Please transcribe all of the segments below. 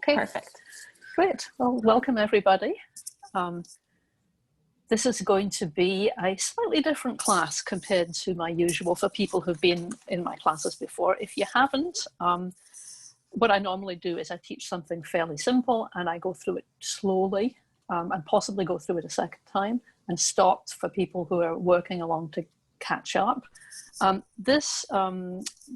Okay, Perfect. great. Well, welcome everybody. This is going to be a slightly different class compared to my usual for people who've been in my classes before. If you haven't, what I normally do is I teach something fairly simple and I go through it slowly and possibly go through it a second time and stop for people who are working along to catch up. This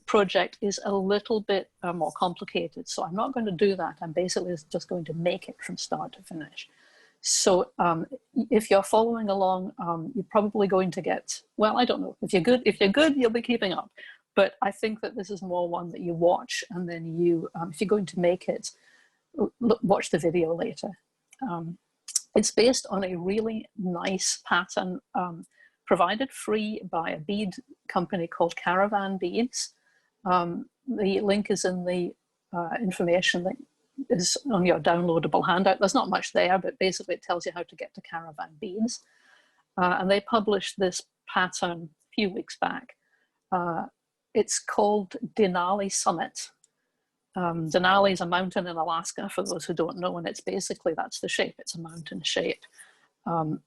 project is a little bit more complicated, so I'm not going to do that. I'm basically just going to make it from start to finish. So if you're following along, you're probably going to get, well, I don't know. If you're good, you'll be keeping up. But I think that this is more one that you watch, and then you, if you're going to make it, watch the video later. It's based on a really nice pattern provided free by a bead company called Caravan Beads. The link is in the information that is on your downloadable handout. There's not much there, but basically it tells you how to get to Caravan Beads. And they published this pattern a few weeks back. It's called Denali Summit. Denali is a mountain in Alaska, for those who don't know, and it's basically, that's the shape. It's a mountain shape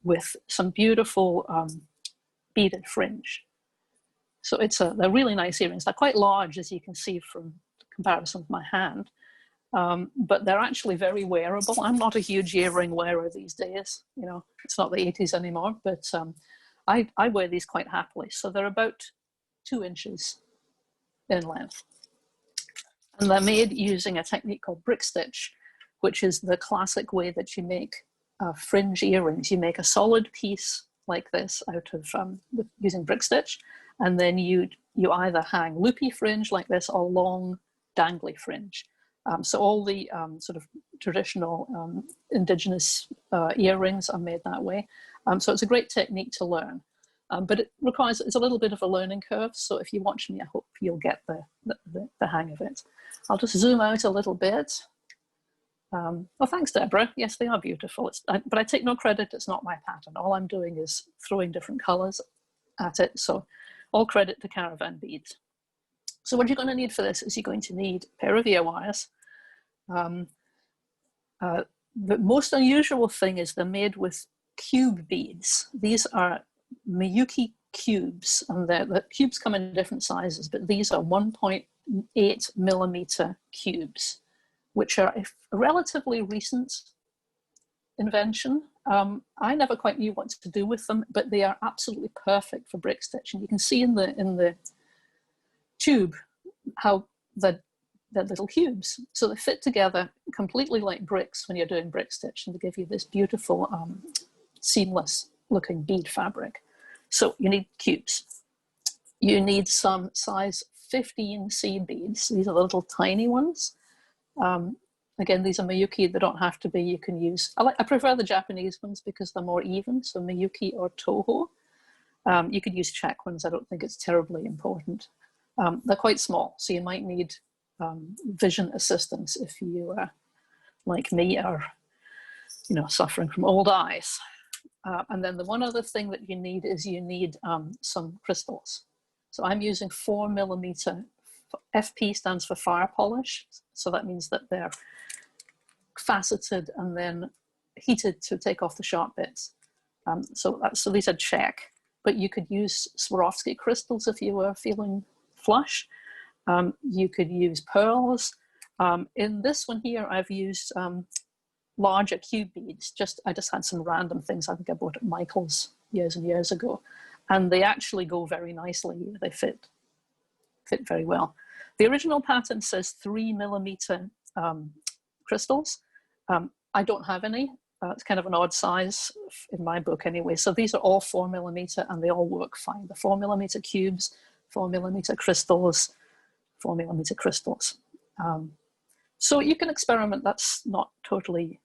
with some beautiful beaded fringe. So they're really nice earrings. They're quite large, as you can see from the comparison with my hand, but they're actually very wearable. I'm not a huge earring wearer these days. You know, it's not the 80s anymore, but I wear these quite happily. So they're about 2 inches in length. And they're made using a technique called brick stitch, which is the classic way that you make fringe earrings. You make a solid piece like this out of using brick stitch, and then you either hang loopy fringe like this or long dangly fringe. So all the sort of traditional indigenous earrings are made that way. So it's a great technique to learn, but it's a little bit of a learning curve. So if you watch me, I hope you'll get the hang of it. I'll just zoom out a little bit. Well, thanks, Deborah. Yes, they are beautiful. But I take no credit. It's not my pattern. All I'm doing is throwing different colors at it. So all credit to Caravan Beads. So what you're going to need for this is you're going to need a pair of ear wires. The most unusual thing is they're made with cube beads. These are Miyuki cubes, and the cubes come in different sizes, but these are 1.8 millimeter cubes, which are a relatively recent invention. I never quite knew what to do with them, but they are absolutely perfect for brick stitch. And you can see in the tube how they're little cubes. So they fit together completely like bricks when you're doing brick stitch, and they give you this beautiful seamless looking bead fabric. So you need cubes. You need some size 15 seed beads. These are the little tiny ones. Again, these are Miyuki. They don't have to be. You can use, I prefer the Japanese ones because they're more even, so Miyuki or Toho. You could use Czech ones. I don't think it's terribly important. They're quite small, so you might need vision assistance if you, like me, are suffering from old eyes. And then the one other thing that you need is you need some crystals. So I'm using 4 millimeter. FP stands for fire polish, so that means that they're faceted and then heated to take off the sharp bits. So these are Czech, but you could use Swarovski crystals if you were feeling flush. You could use pearls. In this one here, I've used larger cube beads. I just had some random things. I think I bought at Michael's years and years ago, and they actually go very nicely. They fit very well. The original pattern says 3 millimeter crystals. I don't have any. It's kind of an odd size in my book anyway. So these are all 4 millimeter, and they all work fine. The 4 millimeter cubes, 4 millimeter crystals, 4 millimeter crystals. So you can experiment. That's not totally,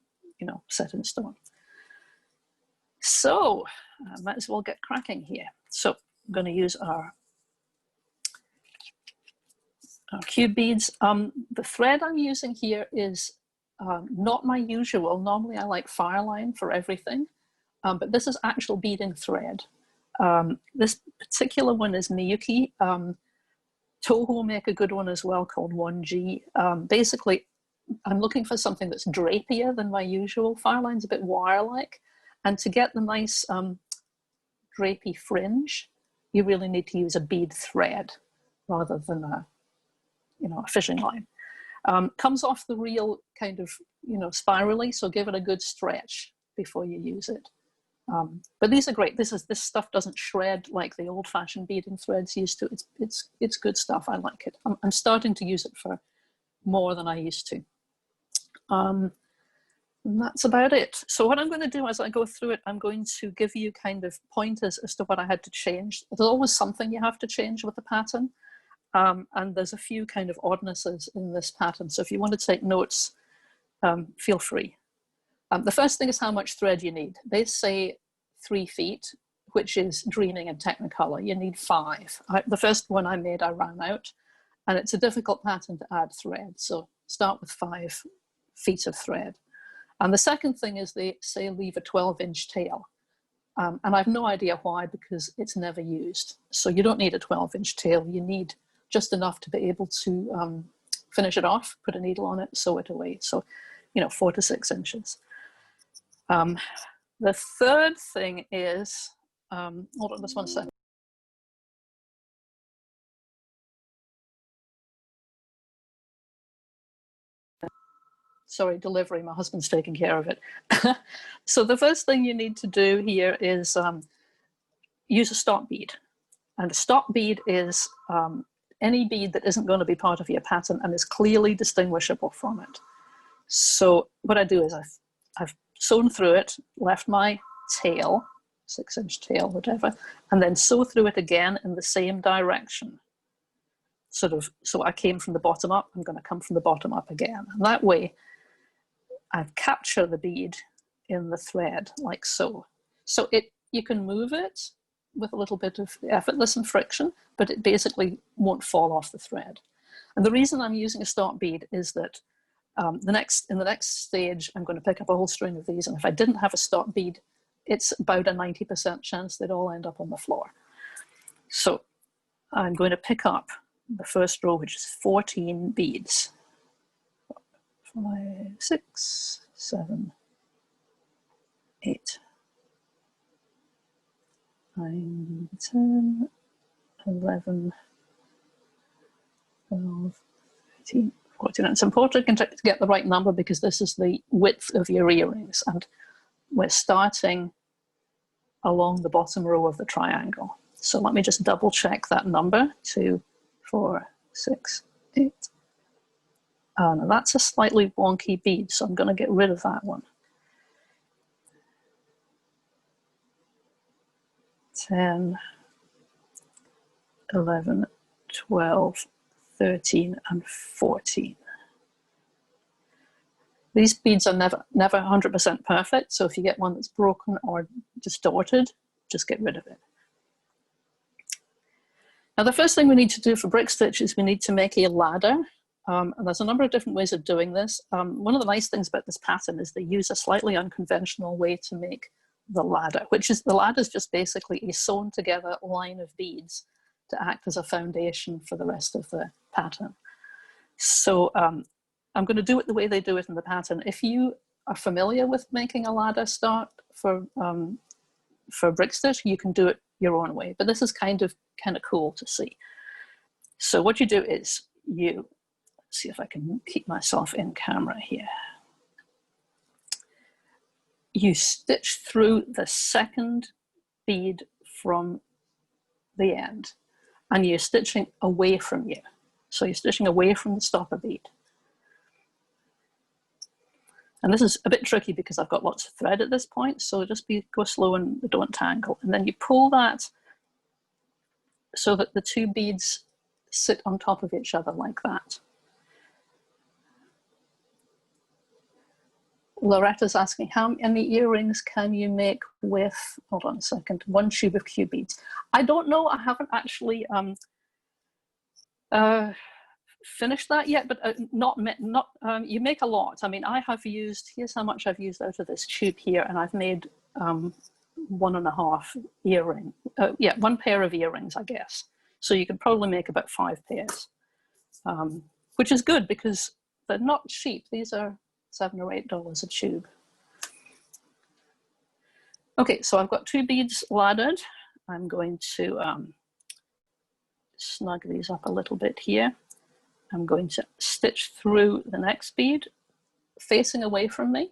set in stone. So might as well get cracking here. So I'm going to use our cube beads. The thread I'm using here is not my usual. Normally I like Fireline for everything, but this is actual beading thread. This particular one is Miyuki. Toho make a good one as well called 1G. Basically, I'm looking for something that's drapier than my usual. Fireline's a bit wire-like. And to get the nice drapey fringe, you really need to use a bead thread rather than a, a fishing line. Comes off the reel kind of, spirally, so give it a good stretch before you use it. But these are great. This stuff doesn't shred like the old-fashioned beading threads used to. It's good stuff. I like it. I'm starting to use it for more than I used to. And that's about it. So what I'm going to do as I go through it, I'm going to give you kind of pointers as to what I had to change. There's always something you have to change with the pattern. And there's a few kind of oddnesses in this pattern. So if you want to take notes, feel free. The first thing is how much thread you need. They say 3 feet, which is dreaming in Technicolor. You need 5. The first one I made, I ran out, and it's a difficult pattern to add thread. So start with 5 feet of thread. And the second thing is they say leave a 12-inch tail. And I have no idea why, because it's never used. So you don't need a 12-inch tail. You need just enough to be able to finish it off, put a needle on it, sew it away. So, 4 to 6 inches. The third thing is, hold on just one second. Sorry, delivery, my husband's taking care of it. So the first thing you need to do here is use a stop bead. And a stop bead is any bead that isn't going to be part of your pattern and is clearly distinguishable from it. So what I do is I've sewn through it, left my tail, 6-inch tail, whatever, and then sew through it again in the same direction. Sort of, so I came from the bottom up, I'm going to come from the bottom up again. And that way, I've captured the bead in the thread, like so. So you can move it with a little bit of effortless and friction, but it basically won't fall off the thread. And the reason I'm using a stop bead is that in the next stage, I'm going to pick up a whole string of these, and if I didn't have a stop bead, it's about a 90% chance they'd all end up on the floor. So I'm going to pick up the first row, which is 14 beads. 5, 6, 7, 8, 9, 10, 11, 12, 13, 14. And it's important to get the right number because this is the width of your earrings, and we're starting along the bottom row of the triangle. So let me just double check that number. 2, 4, 6, 8. Now that's a slightly wonky bead, so I'm going to get rid of that one. 10, 11, 12, 13, and 14. These beads are never 100% perfect, so if you get one that's broken or distorted, just get rid of it. Now the first thing we need to do for brick stitch is we need to make a ladder. And there's a number of different ways of doing this. One of the nice things about this pattern is they use a slightly unconventional way to make the ladder, which is the ladder is just basically a sewn together line of beads to act as a foundation for the rest of the pattern. So I'm going to do it the way they do it in the pattern. If you are familiar with making a ladder start for brick stitch, you can do it your own way, but this is kind of cool to see. So what you do is let's see if I can keep myself in camera here. You stitch through the second bead from the end, and you're stitching away from you. So you're stitching away from the stopper bead. And this is a bit tricky because I've got lots of thread at this point, so just go slow and don't tangle. And then you pull that so that the 2 beads sit on top of each other like that. Loretta's asking, how many earrings can you make with, hold on a second, 1 tube of Q beads? I don't know, I haven't actually finished that yet, but you make a lot. I mean, I have used, here's how much I've used out of this tube here, and I've made 1.5 earring, 1 pair of earrings, I guess. So you could probably make about 5 pairs, which is good because they're not cheap. These are $7 or $8 a tube. Okay, so I've got 2 beads laddered. I'm going to snug these up a little bit here. I'm going to stitch through the next bead facing away from me.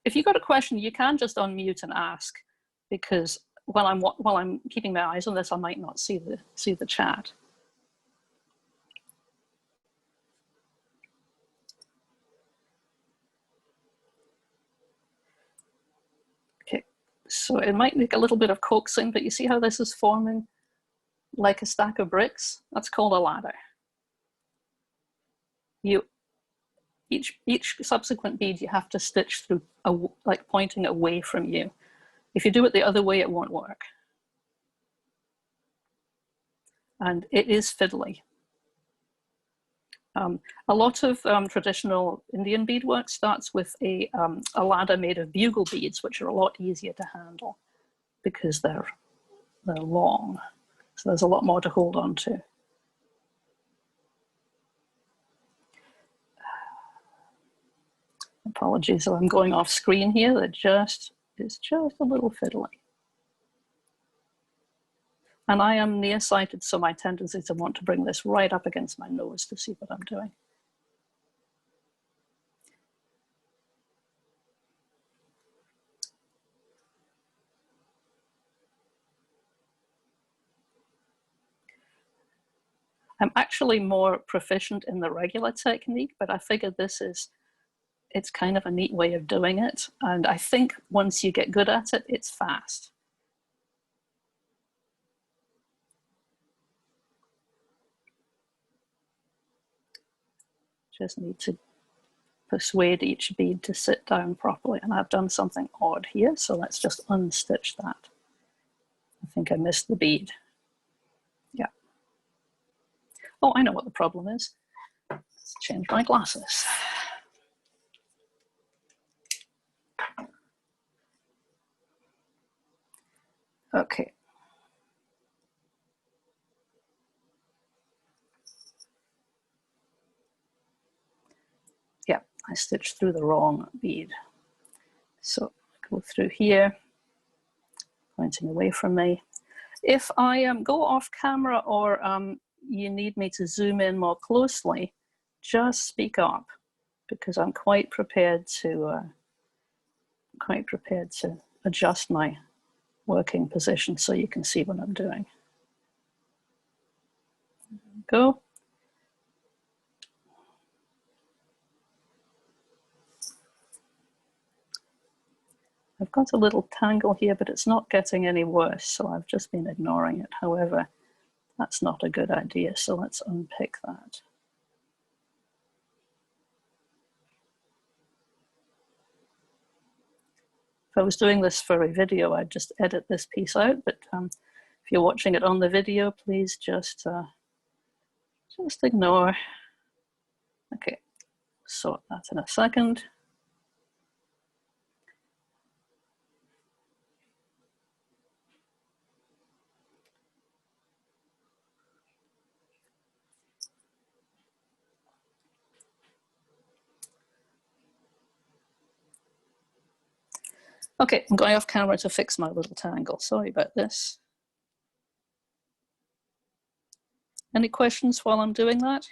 If you've got a question, you can just unmute and ask, because while I'm keeping my eyes on this, I might not see the chat. Okay, so it might take a little bit of coaxing, but you see how this is forming like a stack of bricks? That's called a ladder. Each subsequent bead you have to stitch through, like pointing away from you. If you do it the other way, it won't work. And it is fiddly. A lot of traditional Indian beadwork starts with a ladder made of bugle beads, which are a lot easier to handle because they're long. So there's a lot more to hold on to. Apologies, so I'm going off screen here. It's just a little fiddly. And I am nearsighted, so my tendency is to want to bring this right up against my nose to see what I'm doing. I'm actually more proficient in the regular technique, but I figured it's kind of a neat way of doing it. And I think once you get good at it, it's fast. Just need to persuade each bead to sit down properly. And I've done something odd here, so let's just unstitch that. I think I missed the bead. Yeah. Oh, I know what the problem is. Let's change my glasses. Okay. Yeah, I stitched through the wrong bead. So go through here, pointing away from me. If I go off camera or you need me to zoom in more closely, just speak up, because I'm quite prepared to adjust my working position so you can see what I'm doing. Go. I've got a little tangle here, but it's not getting any worse, so I've just been ignoring it. However, that's not a good idea, so let's unpick that. If I was doing this for a video, I'd just edit this piece out, but if you're watching it on the video, please just ignore. Okay, sort that in a second. Okay, I'm going off camera to fix my little tangle. Sorry about this. Any questions while I'm doing that?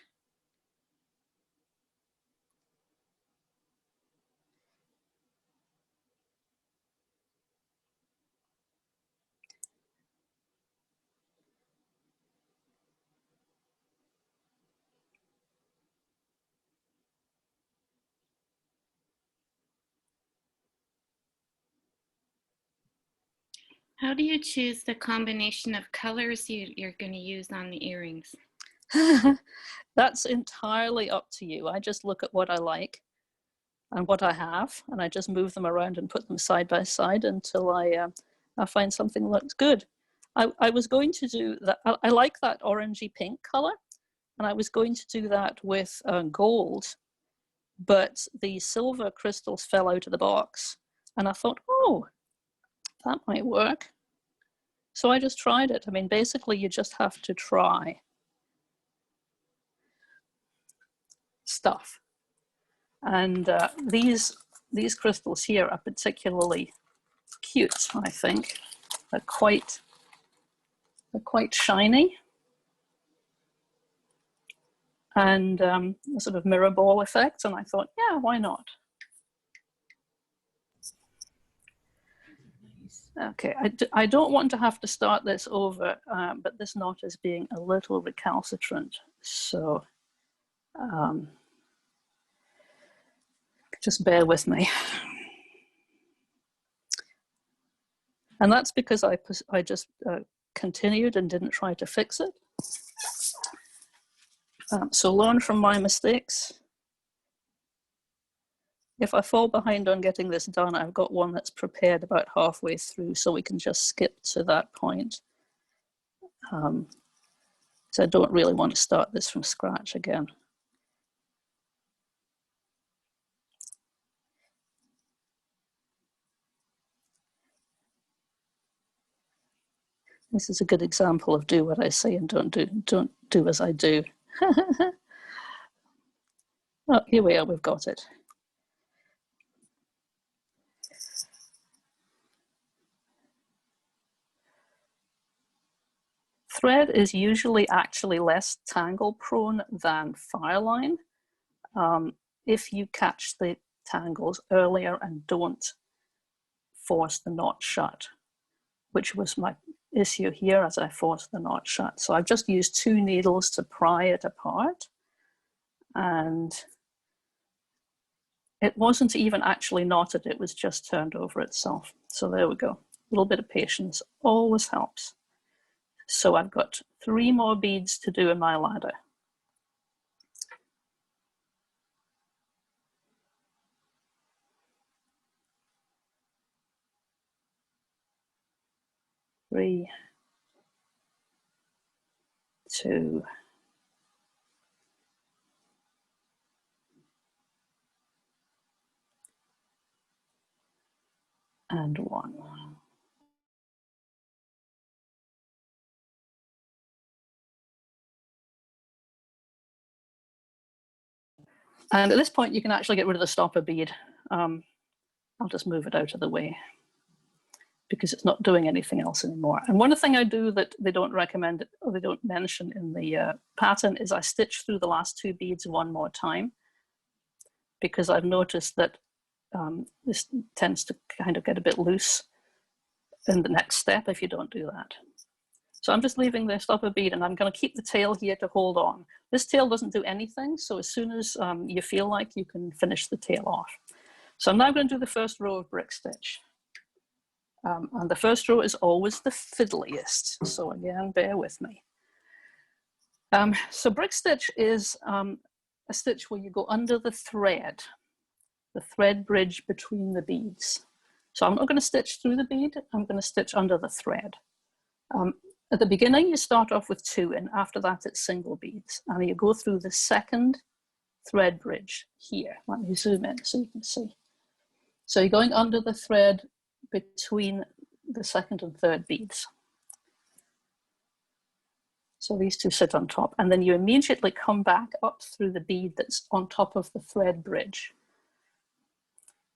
How do you choose the combination of colors you're going to use on the earrings? That's entirely up to you. I just look at what I like and what I have, and I just move them around and put them side by side until I find something that looks good. I was going to do that. I like that orangey pink color, and I was going to do that with gold, but the silver crystals fell out of the box, and I thought, oh, that might work. So I just tried it. I mean, basically, you just have to try. stuff. And these crystals here are particularly cute, I think. They're quite shiny. And a sort of mirror ball effect. And I thought, yeah, why not? Okay, I don't want to have to start this over, but this knot is being a little recalcitrant. So just bear with me. And that's because I just continued and didn't try to fix it. So learn from my mistakes. If I fall behind on getting this done, I've got one that's prepared about halfway through, so we can just skip to that point. So I don't really want to start this from scratch again. This is a good example of do what I say and don't do as I do. Oh, here we are, we've got it. Thread is usually actually less tangle prone than fireline. If you catch the tangles earlier and don't force the knot shut, which was my issue here as I forced the knot shut. So I've just used 2 needles to pry it apart, and it wasn't even actually knotted, it was just turned over itself. So there we go. A little bit of patience always helps. So I've got 3 more beads to do in my ladder. Three, 2, and 1. And at this point, you can actually get rid of the stopper bead. I'll just move it out of the way because it's not doing anything else anymore. And one thing I do that they don't recommend, or they don't mention in the pattern, is I stitch through the last 2 beads one more time, because I've noticed that this tends to kind of get a bit loose in the next step if you don't do that. So I'm just leaving the stopper bead, and I'm going to keep the tail here to hold on. This tail doesn't do anything, so as soon as you feel like, you can finish the tail off. So I'm now going to do the first row of brick stitch. And the first row is always the fiddliest, so again, bear with me. So brick stitch is a stitch where you go under the thread bridge between the beads. So I'm not going to stitch through the bead, I'm going to stitch under the thread. At the beginning, you start off with 2, and after that, it's single beads. And you go through the second thread bridge here. Let me zoom in so you can see. So you're going under the thread between the second and third beads. So these 2 sit on top, and then you immediately come back up through the bead that's on top of the thread bridge.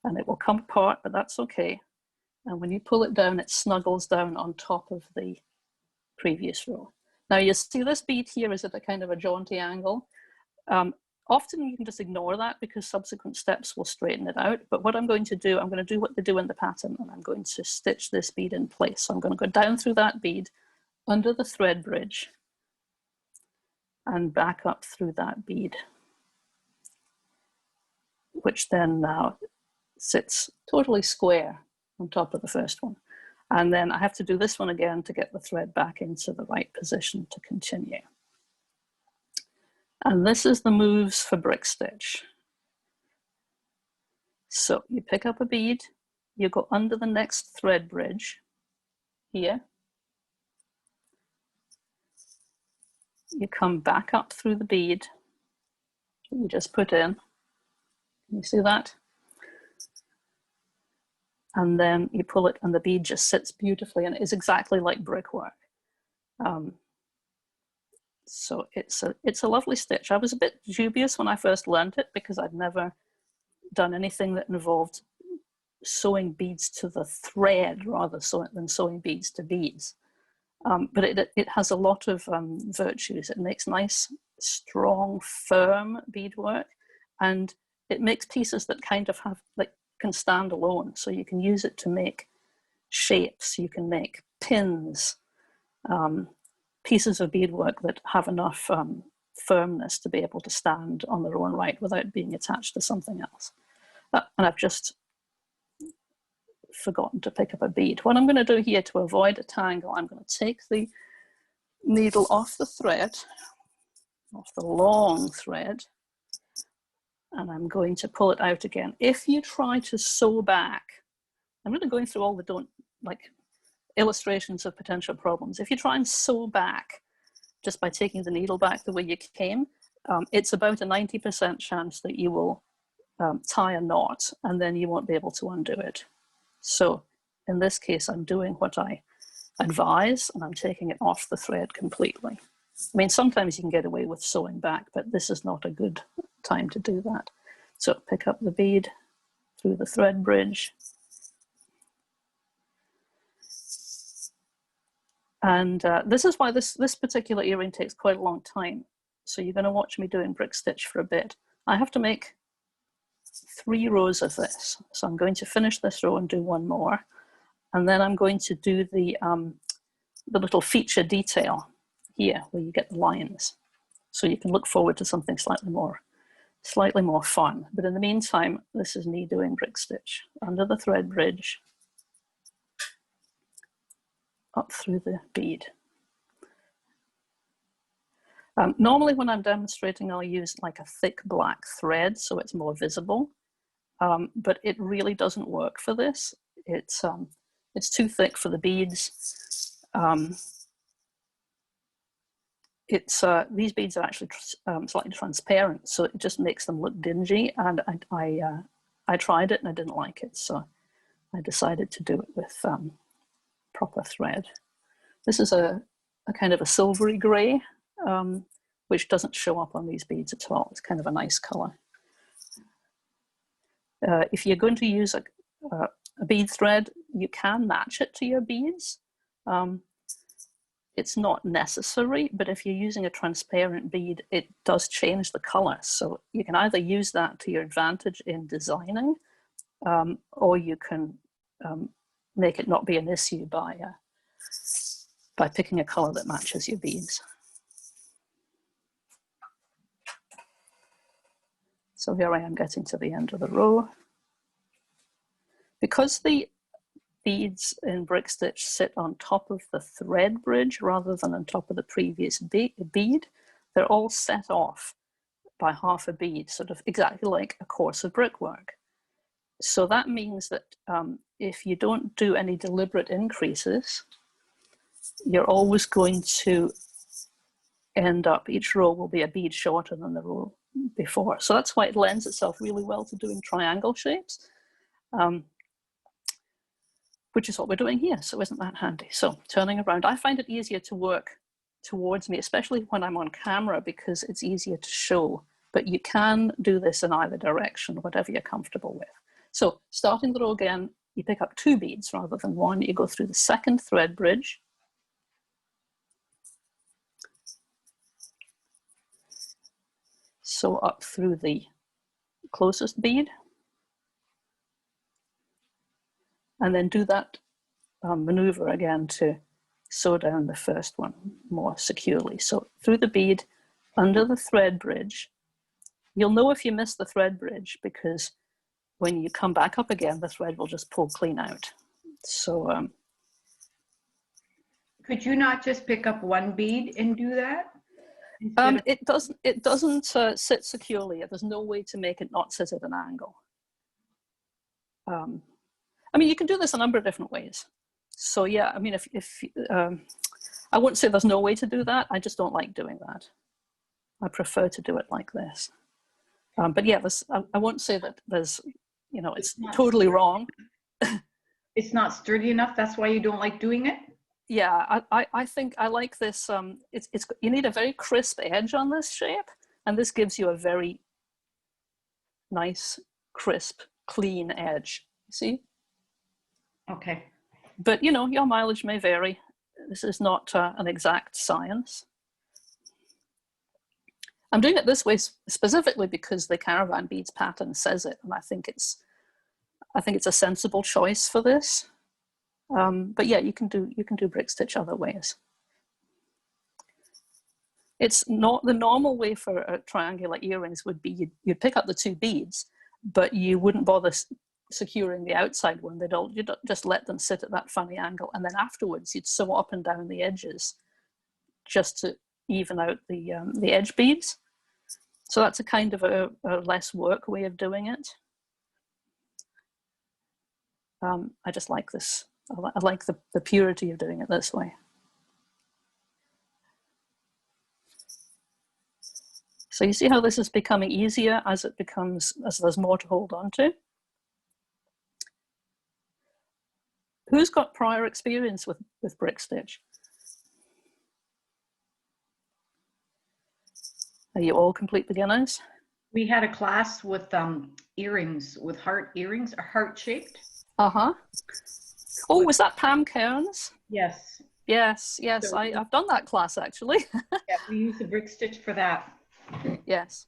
And it will come apart, but that's okay. And when you pull it down, it snuggles down on top of the previous row. Now you see this bead here is at a kind of a jaunty angle. Often you can just ignore that because subsequent steps will straighten it out. But what I'm going to do, I'm going to do what they do in the pattern, and I'm going to stitch this bead in place. So I'm going to go down through that bead, under the thread bridge, and back up through that bead, which then now sits totally square on top of the first one. And then I have to do this one again to get the thread back into the right position to continue. And this is the moves for brick stitch. So you pick up a bead, you go under the next thread bridge here. You come back up through the bead that you just put in. Can you see that? And then you pull it and the bead just sits beautifully, and it is exactly like brickwork. So it's a lovely stitch. I was a bit dubious when I first learned it because I'd never done anything that involved sewing beads to the thread rather than sewing beads to beads. But it has a lot of virtues. It makes nice, strong, firm beadwork, and it makes pieces that kind of can stand alone. So you can use it to make shapes. You can make pins, pieces of beadwork that have enough firmness to be able to stand on their own right without being attached to something else. And I've just forgotten to pick up a bead. What I'm going to do here to avoid a tangle, I'm going to take the needle off the thread, off the long thread, and I'm going to pull it out again. If you try to sew back, I'm really going through all the illustrations of potential problems. If you try and sew back just by taking the needle back the way you came, it's about a 90% chance that you will tie a knot and then you won't be able to undo it. So in this case, I'm doing what I advise and I'm taking it off the thread completely. I mean, sometimes you can get away with sewing back, but this is not a good time to do that. So pick up the bead through the thread bridge. And this is why this particular earring takes quite a long time. So you're going to watch me doing brick stitch for a bit. I have to make 3 rows of this. So I'm going to finish this row and do 1 more. And then I'm going to do the little feature detail here where you get the lines. So you can look forward to something slightly more fun. But in the meantime, this is me doing brick stitch under the thread bridge, up through the bead. Normally when I'm demonstrating, I'll use like a thick black thread so it's more visible, but it really doesn't work for this. It's too thick for the beads. These beads are actually slightly transparent, so it just makes them look dingy, and I tried it and I didn't like it, so I decided to do it with proper thread. This is a kind of a silvery gray, which doesn't show up on these beads at all. It's kind of a nice color. If you're going to use a bead thread, you can match it to your beads. It's not necessary, but if you're using a transparent bead, it does change the color. So you can either use that to your advantage in designing, or you can make it not be an issue by picking a color that matches your beads. So here I am getting to the end of the row. Because the beads in brick stitch sit on top of the thread bridge rather than on top of the previous bead, they're all set off by half a bead, sort of exactly like a course of brickwork. So that means that if you don't do any deliberate increases, you're always going to end up, each row will be a bead shorter than the row before. So that's why it lends itself really well to doing triangle shapes, which is what we're doing here. So isn't that handy? So turning around, I find it easier to work towards me, especially when I'm on camera, because it's easier to show, but you can do this in either direction, whatever you're comfortable with. So starting the row again, you pick up 2 beads rather than 1. You go through the second thread bridge. So up through the closest bead. And then do that maneuver again to sew down the first one more securely. So through the bead, under the thread bridge. You'll know if you miss the thread bridge because when you come back up again, the thread will just pull clean out. So could you not just pick up 1 bead and do that? it doesn't sit securely. There's no way to make it not sit at an angle. I mean, you can do this a number of different ways. So yeah, I mean, if I wouldn't say there's no way to do that. I just don't like doing that. I prefer to do it like this. But yeah, I won't say that there's, you know, it's totally wrong. It's not sturdy enough. That's why you don't like doing it? Yeah, I think I like this. It's you need a very crisp edge on this shape, and this gives you a very nice, crisp, clean edge. See? Okay. But you know, your mileage may vary. This is not an exact science. I'm doing it this way specifically because the caravan beads pattern says it, and I think it's a sensible choice for this. But yeah, you can do brick stitch other ways. It's not the normal way for triangular earrings would be you'd pick up the two beads, but you wouldn't bother securing the outside one. You'd just let them sit at that funny angle, and then afterwards you'd sew up and down the edges just to even out the edge beads. So that's a kind of a less work way of doing it. I just like this. I like the purity of doing it this way. So you see how this is becoming easier as there's more to hold on to. Who's got prior experience with brick stitch? Are you all complete beginners? We had a class with earrings, with heart earrings, or heart shaped. Uh-huh. Oh, was that Pam Cairns? Yes. Yes, So I've done that class actually. yeah, we use the brick stitch for that. Yes.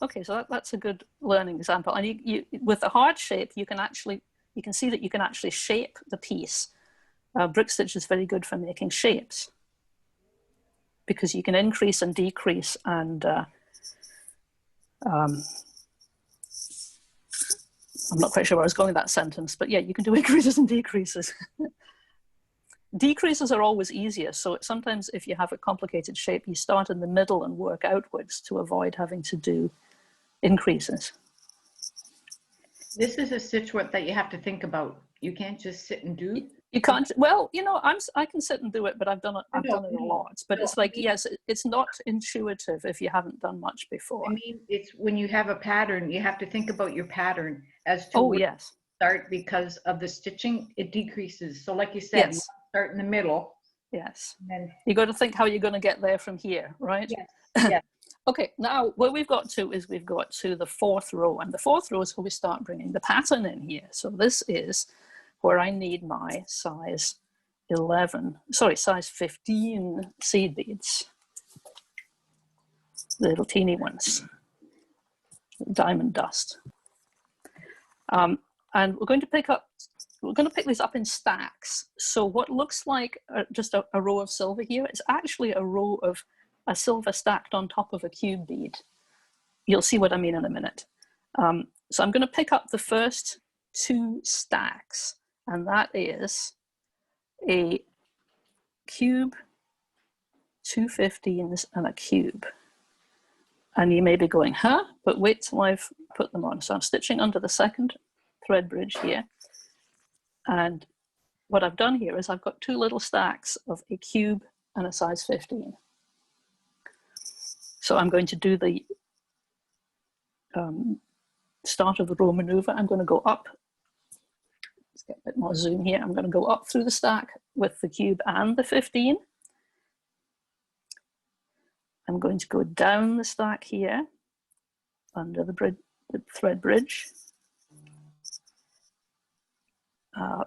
Okay, so that's a good learning example. And you with the heart shape, you can see that you can actually shape the piece. Brick stitch is very good for making shapes because you can increase and decrease and I'm not quite sure where I was going with that sentence, but yeah, you can do increases and decreases. Decreases are always easier. So sometimes if you have a complicated shape, you start in the middle and work outwards to avoid having to do increases. This is a stitch that you have to think about. You can't just sit and do. You can't. Well, you know, I can sit and do it, but I've done it a lot. But it's like, yes, it's not intuitive if you haven't done much before. I mean, it's when you have a pattern, you have to think about your pattern as to oh where yes, to start, because of the stitching, it decreases. So like you said, you yes, start in the middle. yes. And You got to think how you're going to get there from here, right? yes, yes. Okay, now what we've got to is we've got to the fourth row, and the fourth row is where we start bringing the pattern in here. So this is where I need my size 15 seed beads, the little teeny ones, diamond dust. And we're going to pick these up in stacks. So what looks like just a row of silver here is actually a row of a silver stacked on top of a cube bead. You'll see what I mean in a minute. So I'm going to pick up the first two stacks, and that is a cube, two 15s, and a cube. And you may be going, huh? But wait till I've put them on. So I'm stitching under the second thread bridge here. And what I've done here is I've got two little stacks of a cube and a size 15. So I'm going to do the start of the row maneuver. I'm going to go up. Let's get a bit more zoom here. I'm going to go up through the stack with the cube and the 15. I'm going to go down the stack here under the thread bridge,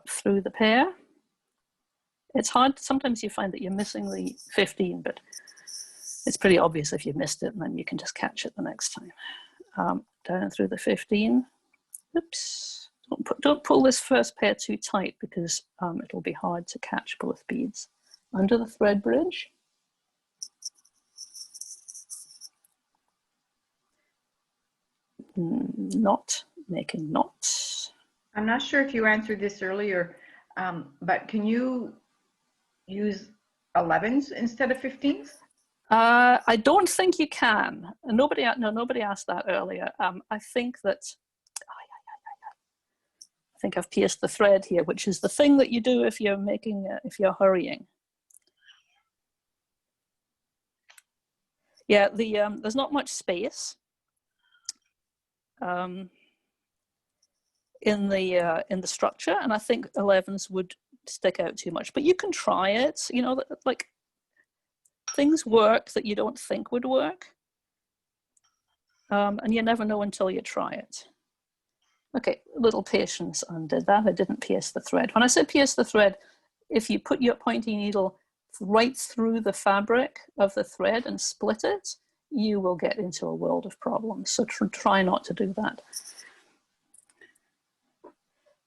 through the pair. It's hard. Sometimes you find that you're missing the 15, but it's pretty obvious if you missed it, and then you can just catch it the next time. Down through the 15. Oops. Don't pull this first pair too tight because it'll be hard to catch both beads. Under the thread bridge. Knot, making knots. I'm not sure if you answered this earlier, but can you use 11s instead of 15s? I don't think you can. Nobody asked that earlier. I think that I think I've pierced the thread here, which is the thing that you do if you're if you're hurrying. Yeah, there's not much space. in the structure, and I think 11s would stick out too much. But you can try it. You know, like things work that you don't think would work, and you never know until you try it. Okay, little patience undid that. I didn't pierce the thread. When I say pierce the thread, if you put your pointy needle right through the fabric of the thread and split it, you will get into a world of problems. So try not to do that.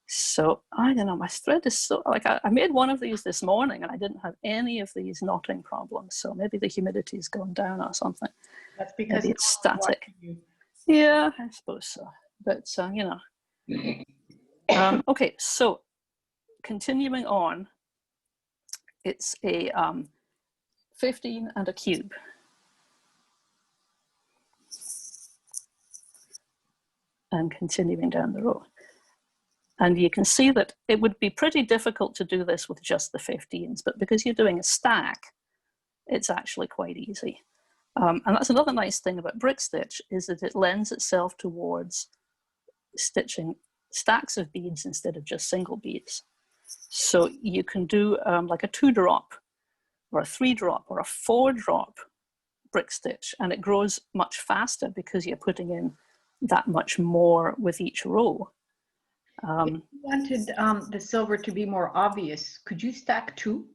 So I don't know, my thread is so, like I made one of these this morning and I didn't have any of these knotting problems. So maybe the humidity has gone down or something. That's because maybe it's static. Yeah, I suppose so. But, you know. Okay, so continuing on, it's a 15 and a cube. And continuing down the row. And you can see that it would be pretty difficult to do this with just the 15s, but because you're doing a stack, it's actually quite easy. And that's another nice thing about brick stitch, is that it lends itself towards stitching stacks of beads instead of just single beads. So you can do like a 2-drop or a 3-drop or a 4-drop brick stitch, and it grows much faster because you're putting in that much more with each row. If you wanted the silver to be more obvious, could you stack 2?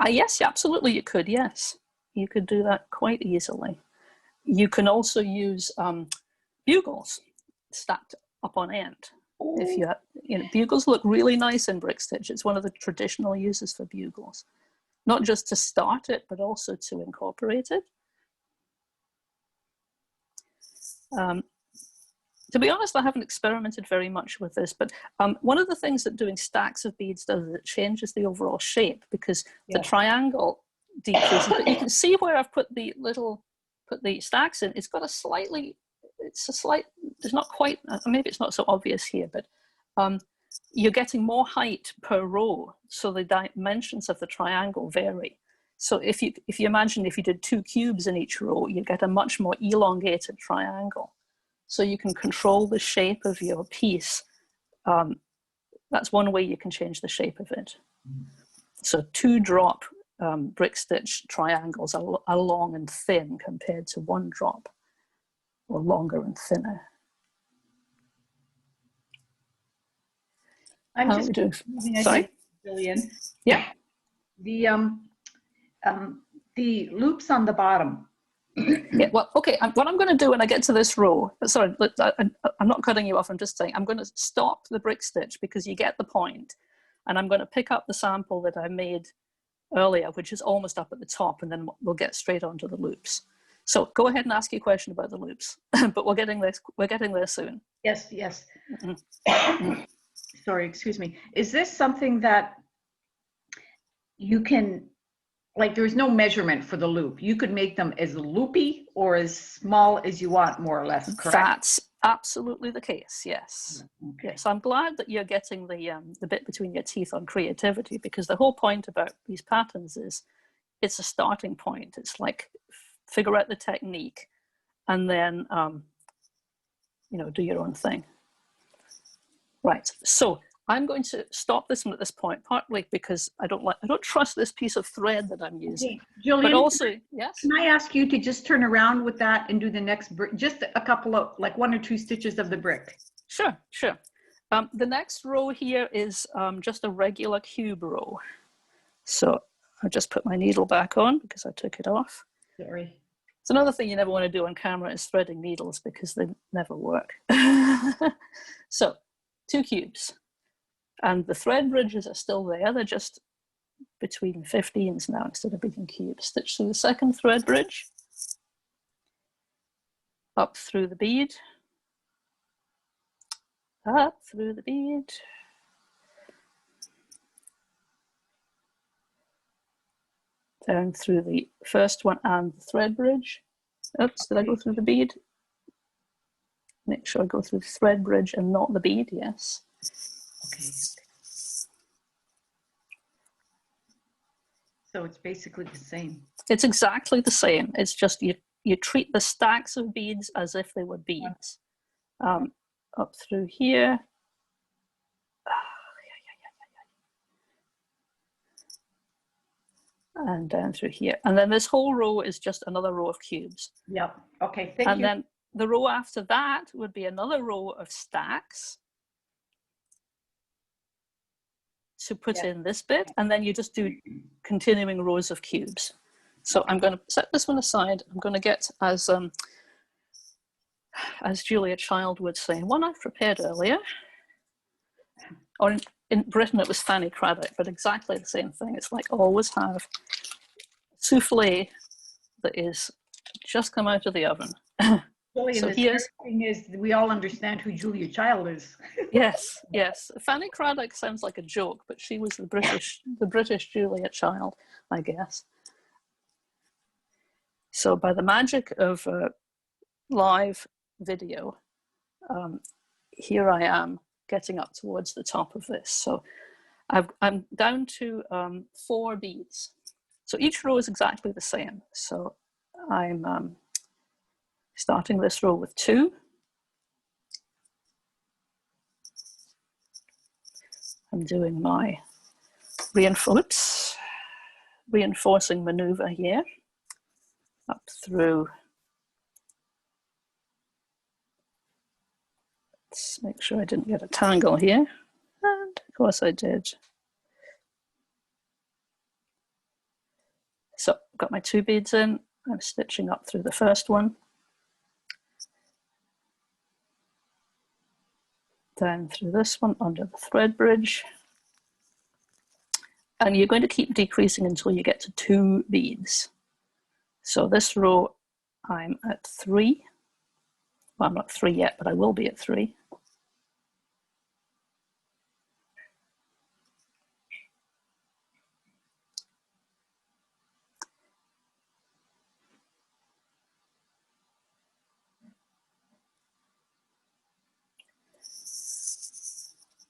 Yes, absolutely you could, yes. You could do that quite easily. You can also use bugles stacked up on end. If you know, bugles look really nice in brick stitch. It's one of the traditional uses for bugles. Not just to start it, but also to incorporate it. To be honest, I haven't experimented very much with this, but one of the things that doing stacks of beads does is it changes the overall shape, because the triangle decreases. But you can see where I've put the stacks in. It's got a slightly, there's not quite, maybe it's not so obvious here, but you're getting more height per row, so the dimensions of the triangle vary. So if you imagine if you did 2 cubes in each row, you get a much more elongated triangle. So you can control the shape of your piece. That's one way you can change the shape of it. So 2-drop brick stitch triangles are long and thin compared to 1-drop, or longer and thinner. I'm How just are we doing? Sorry? Jillian. Yeah. The loops on the bottom. Yeah, well, okay, what I'm going to do when I get to this row, sorry, I'm not cutting you off, I'm just saying, I'm going to stop the brick stitch because you get the point, and I'm going to pick up the sample that I made earlier, which is almost up at the top, and then we'll get straight onto the loops. So go ahead and ask your question about the loops, but we're getting there soon. Yes, yes. Sorry, excuse me. Is this something that you can, like, there's no measurement for the loop. You could make them as loopy or as small as you want, more or less, correct? That's absolutely the case, yes. Okay. Yes, I'm glad that you're getting the bit between your teeth on creativity, because the whole point about these patterns is it's a starting point. It's like figure out the technique and then, you know, do your own thing. Right, so I'm going to stop this one at this point, partly because I don't trust this piece of thread that I'm using. Okay. Jillian, but also, yes? Can I ask you to just turn around with that and do the next brick, just a couple of, like 1 or 2 stitches of the brick? Sure, sure. The next row here is just a regular cube row. So I'll just put my needle back on because I took it off. Sorry. It's another thing you never want to do on camera is threading needles because they never work. So 2 cubes. And the thread bridges are still there. They're just between 15s now instead of being cubes. Stitch through the second thread bridge, up through the bead, up through the bead, down through the first one and the thread bridge. Oops, did I go through the bead? Make sure I go through the thread bridge and not the bead, yes. Okay. So it's basically the same. It's exactly the same. It's just you treat the stacks of beads as if they were beads. up through here. And down through here. And then this whole row is just another row of cubes. Yep. Okay, thank you. And then the row after that would be another row of stacks to put in this bit. And then you just do continuing rows of cubes. So I'm going to set this one aside. I'm going to get, as Julia Child would say, one I've prepared earlier. Or in Britain, it was Fanny Craddock, but exactly the same thing. It's like always have souffle that is just come out of the oven. So the thing is, we all understand who Julia Child is. Yes, yes. Fanny Craddock sounds like a joke, but she was the British Julia Child, I guess. So by the magic of live video, here I am getting up towards the top of this. So I'm down to 4 beads. So each row is exactly the same. So I'm starting this row with 2. I'm doing my reinforcing maneuver here, up through. Let's make sure I didn't get a tangle here. And of course I did. So I've got my 2 beads in. I'm stitching up through the first one. Down through this one under the thread bridge. And you're going to keep decreasing until you get to 2 beads. So this row I'm at 3. Well, I'm not 3 yet, but I will be at 3.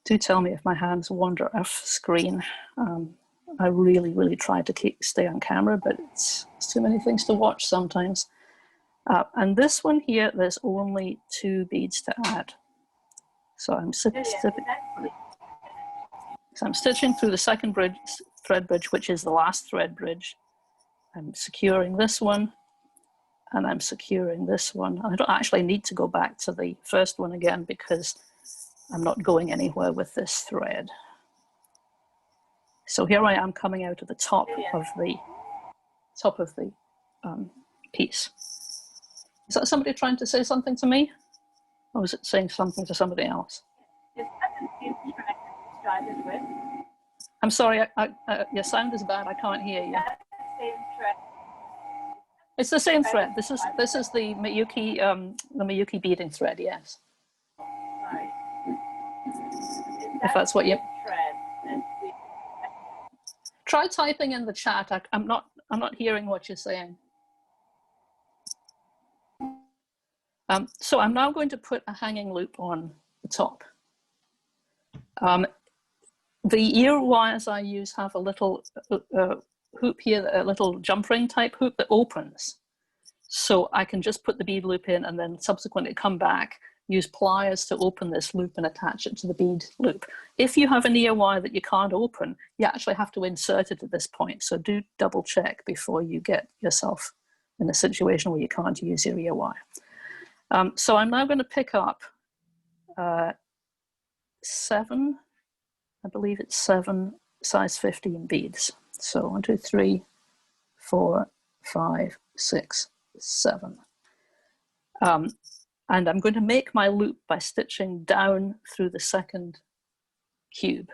Do tell me if my hands wander off screen. I really try to stay on camera, but it's too many things to watch sometimes. And this one here, there's only 2 beads to add. So I'm stitching through the second thread bridge, which is the last thread bridge. I'm securing this one, and I'm securing this one. I don't actually need to go back to the first one again because I'm not going anywhere with this thread. So here I am coming out of the top of the piece. Is that somebody trying to say something to me? Or was it saying something to somebody else? I'm sorry, your sound is bad. I can't hear you. It's the same thread. This is the Miyuki beading thread. Yes. If that's what you. Try typing in the chat. I'm not hearing what you're saying. So I'm now going to put a hanging loop on the top. The ear wires I use have a little hoop here, a little jump ring type hoop that opens. So I can just put the bead loop in and then subsequently come back, use pliers to open this loop and attach it to the bead loop. If you have an ear wire that you can't open, you actually have to insert it at this point. So do double check before you get yourself in a situation where you can't use your ear wire. So I'm now going to pick up 7, I believe it's 7 size 15 beads. So 1, 2, 3, 4, 5, 6, 7. And I'm going to make my loop by stitching down through the second cube.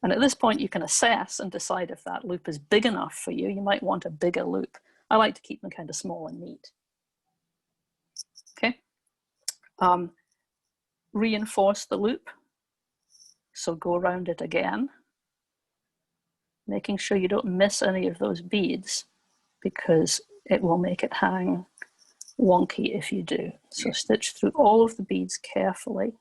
And at this point you can assess and decide if that loop is big enough for you. You might want a bigger loop. I like to keep them kind of small and neat. Okay. Reinforce the loop. So go around it again, making sure you don't miss any of those beads because it will make it hang wonky if you do. So stitch through all of the beads carefully.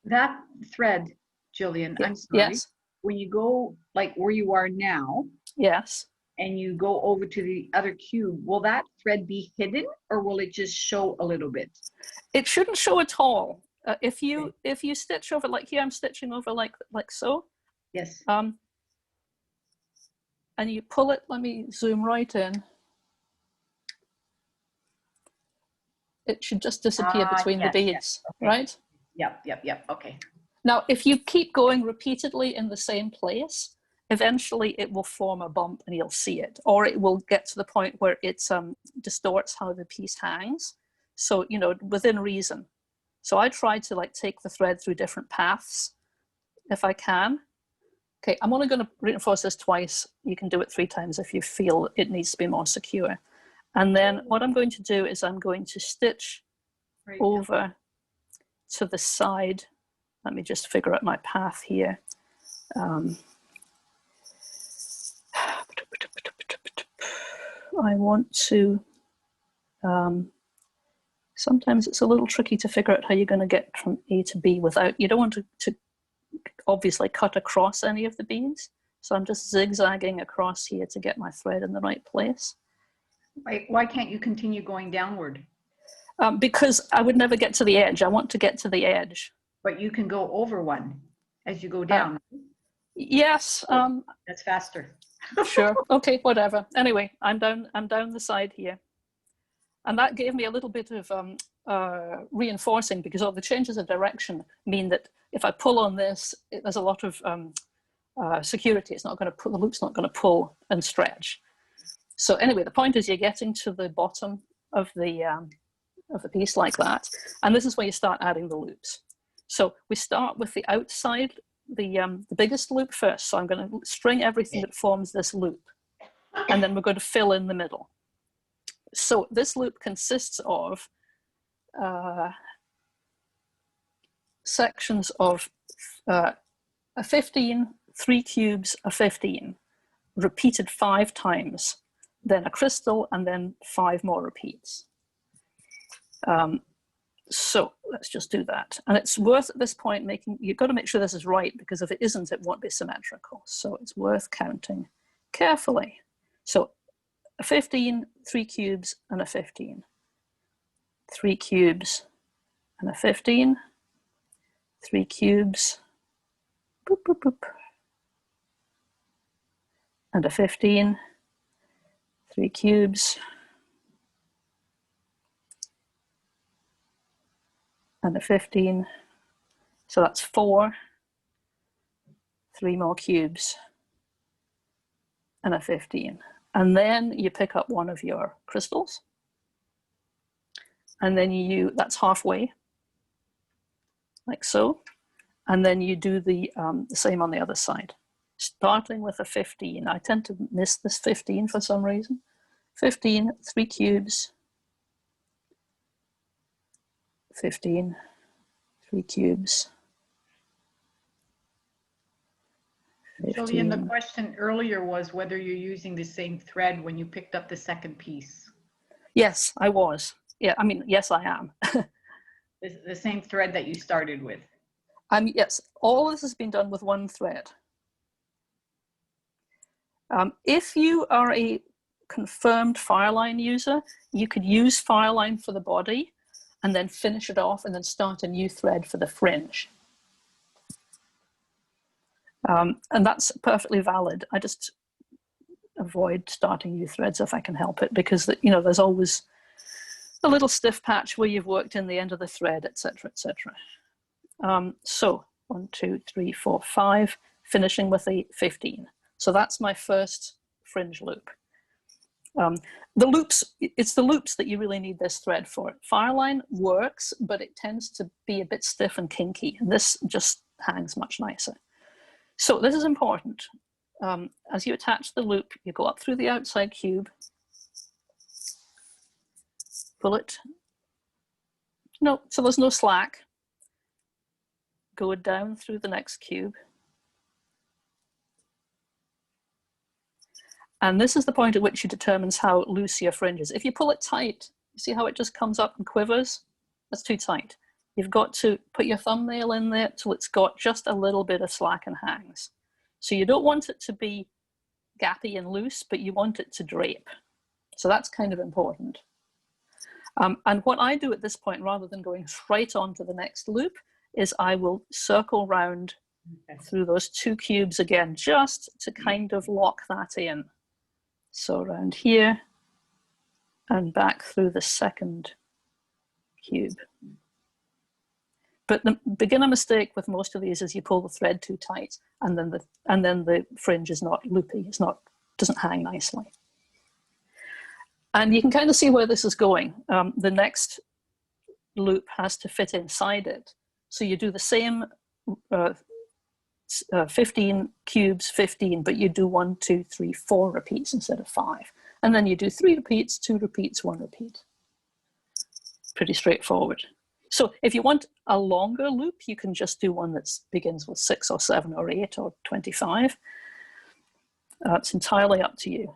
That thread, Jillian, Yeah. I'm sorry. Yes. When you go like where you are now, yes, and you go over to the other cube, will that thread be hidden or will it just show a little bit? It shouldn't show at all. If you stitch over, like here, I'm stitching over like so. Yes. And you pull it, let me zoom right in. It should just disappear between the beads, yes. Okay. right? Yep. Okay. Now, if you keep going repeatedly in the same place, eventually it will form a bump and you'll see it, or it will get to the point where it distorts how the piece hangs. So, you know, within reason. So I try to like take the thread through different paths if I can. Okay, I'm only going to reinforce this twice. You can do it 3 times if you feel it needs to be more secure. And then what I'm going to do is I'm going to stitch over to the side. Let me just figure out my path here. I want to, sometimes it's a little tricky to figure out how you're going to get from A to B without, you don't want to obviously cut across any of the beads. So I'm just zigzagging across here to get my thread in the right place. Why can't you continue going downward? Because I would never get to the edge. I want to get to the edge. But you can go over one as you go down. Yes. That's faster. Sure. Okay, whatever. Anyway, I'm down the side here. And that gave me a little bit of reinforcing, because all the changes of direction mean that if I pull on this, there's a lot of security. It's not going to pull, the loop's not going to pull and stretch. So anyway, the point is you're getting to the bottom of the piece like that. And this is where you start adding the loops. So we start with the outside, the biggest loop first. So I'm going to string everything that forms this loop. And then we're going to fill in the middle. So this loop consists of sections of a 15, 3 cubes, a 15, repeated 5 times, then a crystal, and then 5 more repeats. So let's just do that. And it's worth at this point you've got to make sure this is right, because if it isn't, it won't be symmetrical. So it's worth counting carefully. So a 15, 3 cubes, and a 15. 3 cubes and a 15. 3 cubes, boop, boop, boop, and a 15. 3 cubes, and a 15. So that's 4. 3 more cubes, and a 15. And then you pick up one of your crystals, and then that's halfway, like so. And then you do the same on the other side, starting with a 15. I tend to miss this 15 for some reason. 15, 3 cubes, 15, 3 cubes. 15. Jillian, the question earlier was whether you're using the same thread when you picked up the second piece. Yes, I was. Yeah, I mean, yes, I am. The same thread that you started with. Yes, all this has been done with 1 thread. If you are a confirmed Fireline user, you could use Fireline for the body and then finish it off and then start a new thread for the fringe. And that's perfectly valid. I just avoid starting new threads if I can help it, because there's always a little stiff patch where you've worked in the end of the thread, etc., etc. So 1, 2, 3, 4, 5, finishing with a 15. So that's my first fringe loop. It's the loops that you really need this thread for. Fireline works, but it tends to be a bit stiff and kinky, and this just hangs much nicer. So this is important. As you attach the loop, you go up through the outside cube, pull it. No, so there's no slack. Go down through the next cube. And this is the point at which you determines how loose your fringe is. If you pull it tight, you see how it just comes up and quivers? That's too tight. You've got to put your thumbnail in there till it's got just a little bit of slack and hangs. So you don't want it to be gappy and loose, but you want it to drape. So that's kind of important. And what I do at this point, rather than going right on to the next loop, is I will circle round through those 2 cubes again, just to kind of lock that in. So around here and back through the second cube. But the beginner mistake with most of these is you pull the thread too tight, and then the fringe is not loopy. Doesn't hang nicely. And you can kind of see where this is going. The next loop has to fit inside it. So you do the same 15 cubes, 15, but you do 1, 2, 3, 4 repeats instead of 5. And then you do 3 repeats, 2 repeats, 1 repeat. Pretty straightforward. So if you want a longer loop, you can just do one that begins with 6 or 7 or 8 or 25. It's entirely up to you.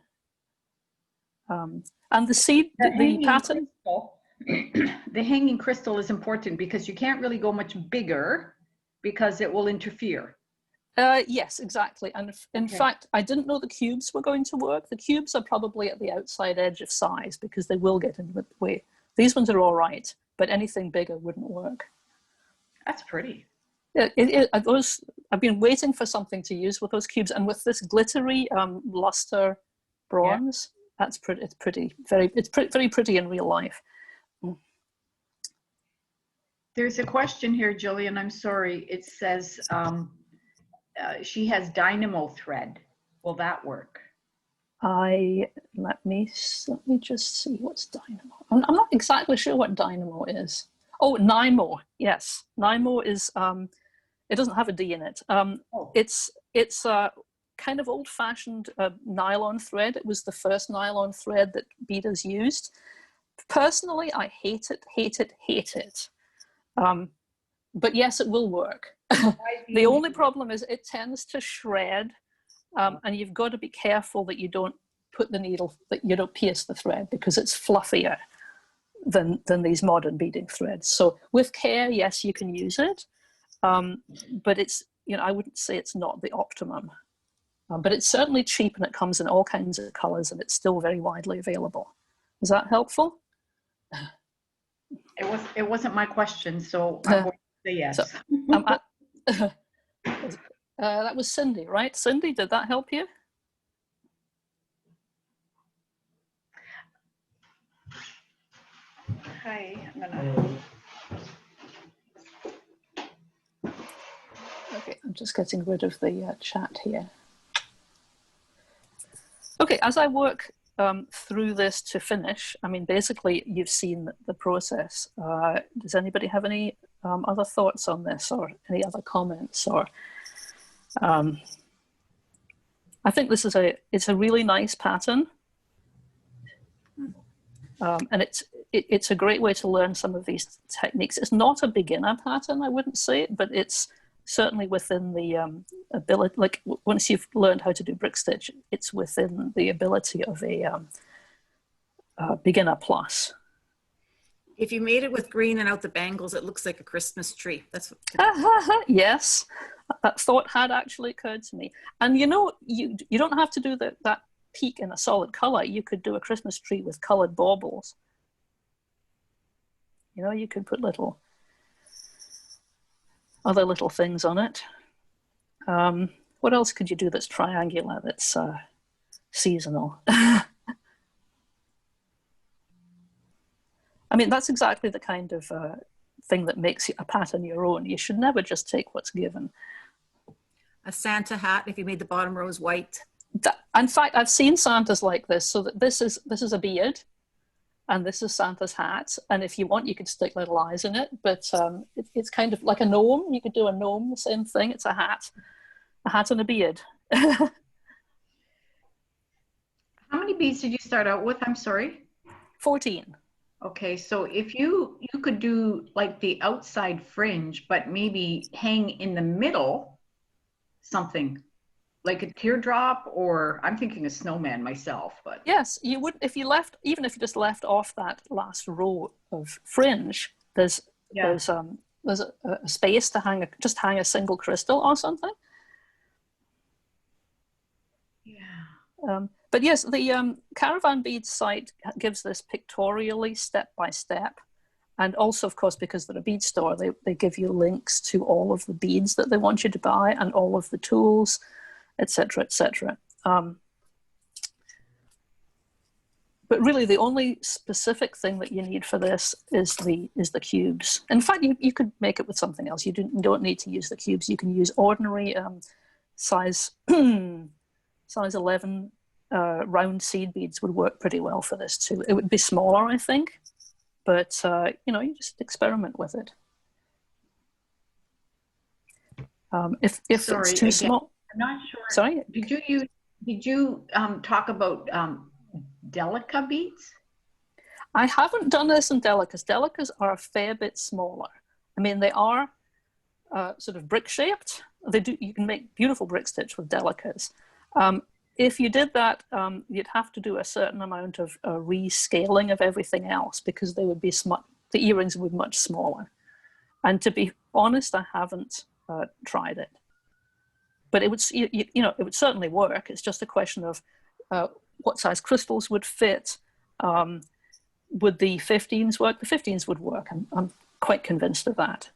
And the pattern. The hanging crystal is important because you can't really go much bigger because it will interfere. Yes, exactly. And in fact, I didn't know the cubes were going to work. The cubes are probably at the outside edge of size because they will get in the way. These ones are all right, but anything bigger wouldn't work. That's pretty. I've been waiting for something to use with those cubes, and with this glittery luster bronze, that's pretty. It's very pretty in real life. There's a question here, Jillian. I'm sorry. It says she has dynamo thread. Will that work? Let me just see what's dynamo. I'm not exactly sure what dynamo is. Oh, Nymo. Yes, Nymo is. It doesn't have a D in it. It's a kind of old-fashioned nylon thread. It was the first nylon thread that beaders used. Personally, I hate it. But yes, it will work. The only problem is it tends to shred, and you've got to be careful that you don't put the needle, that you don't pierce the thread, because it's fluffier than these modern beading threads. So with care, yes, you can use it, but it's, I wouldn't say it's not the optimum. But it's certainly cheap, and it comes in all kinds of colors, and it's still very widely available. Is that helpful? It wasn't my question, so I'm going to say yes. So, that was Cindy, right? Cindy, did that help you? Hi, I'm gonna... Okay, I'm just getting rid of the chat here. Okay, as I work through this to finish, I mean, basically, you've seen the process. Does anybody have any other thoughts on this, or any other comments? Or I think this is it's a really nice pattern, and it's a great way to learn some of these techniques. It's not a beginner pattern, I wouldn't say, but it's certainly within the ability, like once you've learned how to do brick stitch, it's within the ability of a beginner plus. If you made it with green and out the bangles, it looks like a Christmas tree. That's what... Yes, that thought had actually occurred to me. And you don't have to do that peak in a solid color. You could do a Christmas tree with colored baubles. You could put other little things on it. What else could you do that's triangular, that's seasonal? I mean, that's exactly the kind of thing that makes a pattern your own. You should never just take what's given. A Santa hat, if you made the bottom rows white. In fact, I've seen Santas like this, so that this is a beard, and this is Santa's hat. And if you want, you could stick little eyes in it, but it's kind of like a gnome. You could do a gnome, the same thing. It's a hat and a beard. How many beads did you start out with? I'm sorry. 14. Okay, so if you could do like the outside fringe, but maybe hang in the middle something like a teardrop, or I'm thinking a snowman myself, but yes, you would, if you just left off that last row of fringe, there's a space to hang a single crystal or something. Yeah. But yes, the Caravan Beads site gives this pictorially step by step. And also, of course, because they're a bead store, they give you links to all of the beads that they want you to buy and all of the tools, etc., etc. But really, the only specific thing that you need for this is the cubes. In fact, you could make it with something else. You don't need to use the cubes. You can use ordinary size 11 round seed beads would work pretty well for this too. It would be smaller, I think, but you know, you just experiment with it. If Sorry, it's too again, small, I'm not sure. sorry. Did you talk about Delica beads? I haven't done this in Delicas. Delicas are a fair bit smaller. I mean, they are sort of brick shaped. They do. You can make beautiful brick stitch with Delicas. If you did that, you'd have to do a certain amount of rescaling of everything else because they would be the earrings would be much smaller. And to be honest, I haven't tried it, but it would you know it would certainly work. It's just a question of what size crystals would fit. Would the 15s work? The 15s would work. I'm quite convinced of that.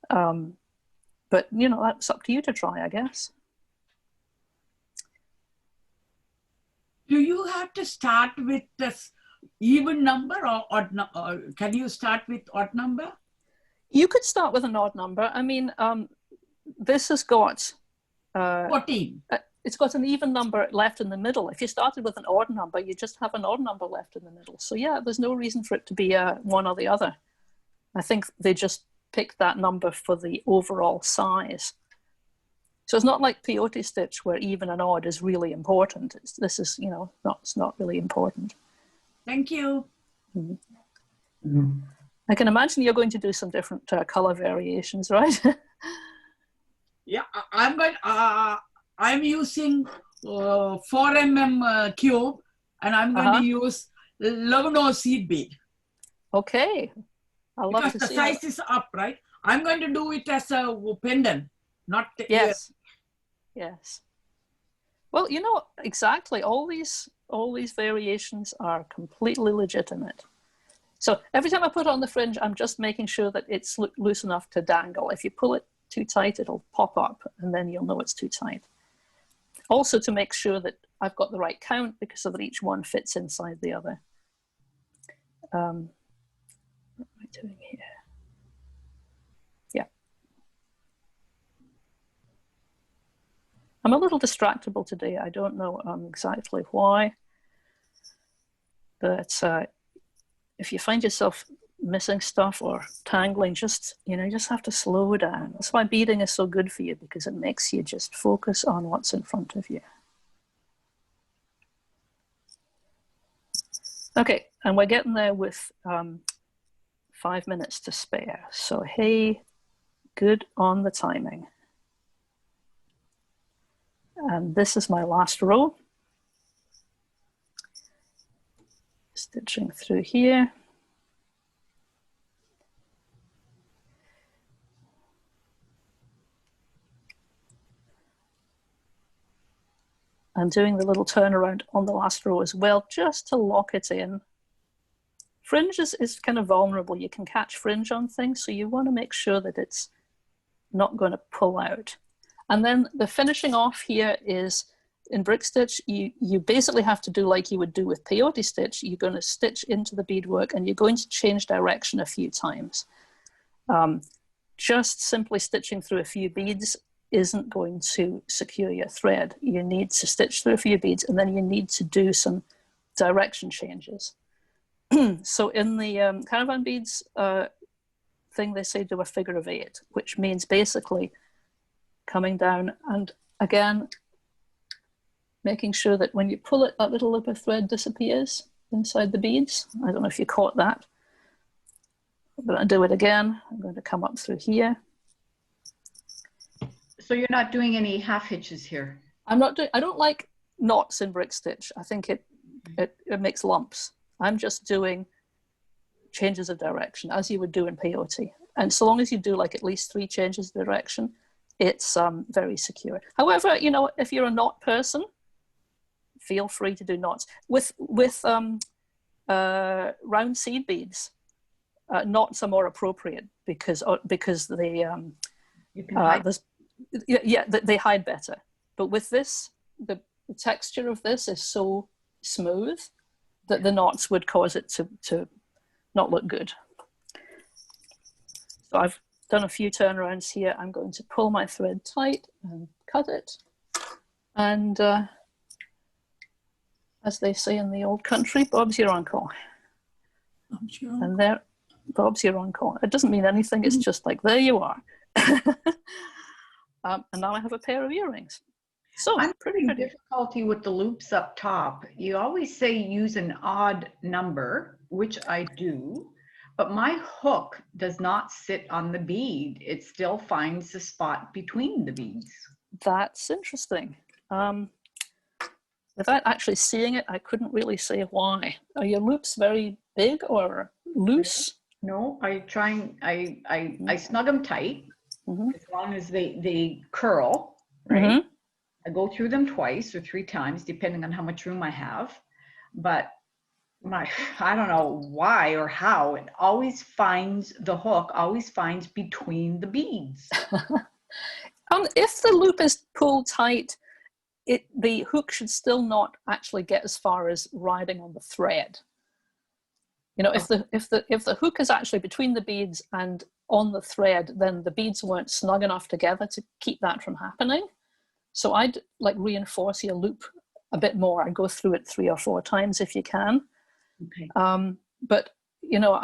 But you know, that's up to you to try, I guess. Do you have to start with this even number or odd or can you start with odd number? You could start with an odd number. I mean, this has got 14. It's got an even number left in the middle. If you started with an odd number, you just have an odd number left in the middle. So yeah, there's no reason for it to be one or the other. I think they just picked that number for the overall size. So it's not like peyote stitch where even and odd is really important. This is, you know, it's not really important. Thank you. Mm-hmm. Mm-hmm. I can imagine you're going to do some different color variations, right? Yeah, I'm using 4mm cube and I'm going to use 11 seed bead. Okay. I love because to the see size that. is up, right? I'm going to do it as a pendant, not yes. Yes. Well, you know, exactly. All these variations are completely legitimate. So every time I put on the fringe, I'm just making sure that it's loose enough to dangle. If you pull it too tight, it'll pop up and then you'll know it's too tight. Also to make sure that I've got the right count because so that each one fits inside the other. What am I doing here? Yeah. I'm a little distractible today. I don't know exactly why, but if you find yourself missing stuff or tangling, just, you know, you just have to slow down. That's why beading is so good for you, because it makes you just focus on what's in front of you. Okay, and we're getting there with 5 minutes to spare. So hey, good on the timing. And this is my last row. Stitching through here. I'm doing the little turnaround on the last row as well, just to lock it in. Fringe is kind of vulnerable. You can catch fringe on things, so you want to make sure that it's not going to pull out. And then the finishing off here is, in brick stitch, you basically have to do like you would do with peyote stitch. You're going to stitch into the beadwork and you're going to change direction a few times. Just simply stitching through a few beads isn't going to secure your thread. You need to stitch through a few beads and then you need to do some direction changes. So in the Caravan Beads thing, they say do a figure of 8, which means basically coming down and again, making sure that when you pull it, that little lip of thread disappears inside the beads. I don't know if you caught that, but I'll do it again. I'm going to come up through here. So you're not doing any half hitches here? I'm not doing, I don't like knots in brick stitch. I think it makes lumps. I'm just doing changes of direction as you would do in peyote. And so long as you do like at least 3 changes of direction, it's very secure. However, you know, if you're a knot person, feel free to do knots. With round seed beads, knots are more appropriate because they You can hide. they hide better. But with this, the texture of this is so smooth that the knots would cause it to not look good. So I've done a few turnarounds here. I'm going to pull my thread tight and cut it. And as they say in the old country, Bob's your uncle. And there, Bob's your uncle. It doesn't mean anything. It's just like, there you are. And now I have a pair of earrings. So I'm pretty having difficulty with the loops up top. You always say use an odd number, which I do, but my hook does not sit on the bead. It still finds the spot between the beads. That's interesting. Without actually seeing it, I couldn't really say why. Are your loops very big or loose? No, I snug them tight as long as they curl, right? I go through them twice or 3 times, depending on how much room I have. But I don't know why or how, it always finds, the hook always finds between the beads. If the loop is pulled tight, the hook should still not actually get as far as riding on the thread. You know, if the hook is actually between the beads and on the thread, then the beads weren't snug enough together to keep that from happening. So I'd like reinforce your loop a bit more. I'd go through it 3 or 4 times if you can. Okay. But you know,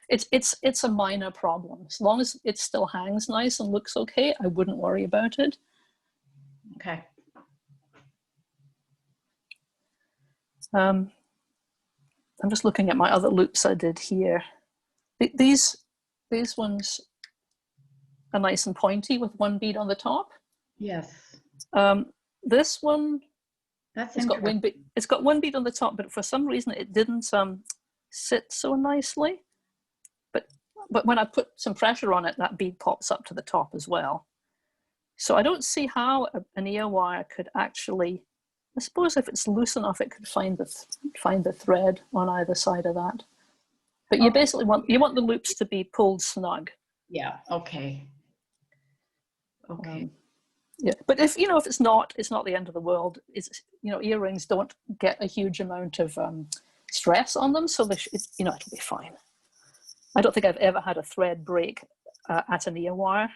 it's a minor problem. As long as it still hangs nice and looks okay, I wouldn't worry about it. Okay. I'm just looking at my other loops I did here. These ones are nice and pointy with 1 bead on the top. Yes. This one, That's it's got 1 bead. It's got 1 bead on the top, but for some reason it didn't sit so nicely. But when I put some pressure on it, that bead pops up to the top as well. So I don't see how an ear wire could actually. I suppose if it's loose enough, it could find the thread on either side of that. But you basically want the loops to be pulled snug. Yeah. Okay. Okay. Yeah, but if it's not the end of the world. It's earrings don't get a huge amount of stress on them, so it'll be fine. I don't think I've ever had a thread break at an ear wire.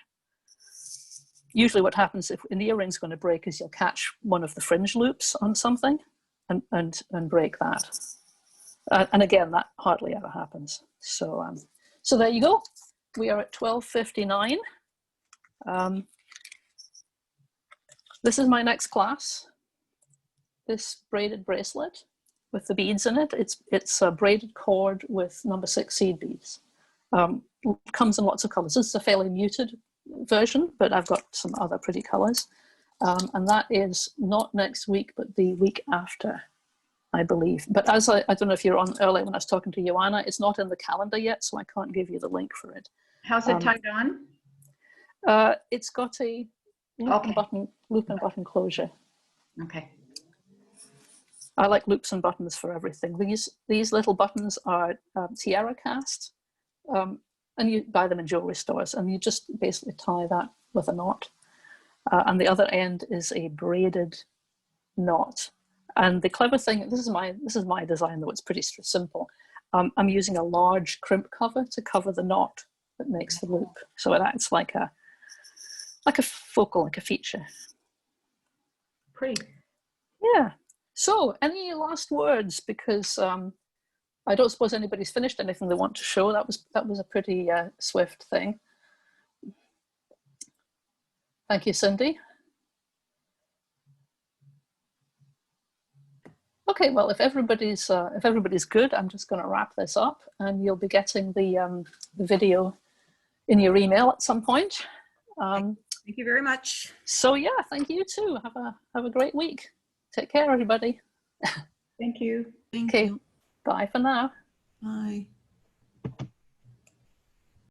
Usually what happens if an earring's going to break is you'll catch one of the fringe loops on something and break that. And again, that hardly ever happens. So there you go. We are at 12:59. This is my next class. This braided bracelet with the beads in it. It's a braided cord with number 6 seed beads. Comes in lots of colors. This is a fairly muted version, but I've got some other pretty colors. And that is not next week, but the week after, I believe. But as I don't know if you're on earlier when I was talking to Joanna, it's not in the calendar yet, so I can't give you the link for it. How's it tied on? It's got a loop and button closure. Okay. I like loops and buttons for everything. These little buttons are tiara cast, and you buy them in jewelry stores, and you just basically tie that with a knot. And the other end is a braided knot. And the clever thing, this is my design, though it's pretty simple. I'm using a large crimp cover to cover the knot that makes the loop, so it acts like a focal, like a feature. Pretty. Yeah. So, any last words? Because I don't suppose anybody's finished anything they want to show. That was a pretty swift thing. Thank you, Cindy. Okay, well, if everybody's good, I'm just going to wrap this up, and you'll be getting the video in your email at some point. Thank you very much. So yeah, thank you too. Have a great week. Take care, everybody. Thank you. Thank Okay, you. bye for now. Bye.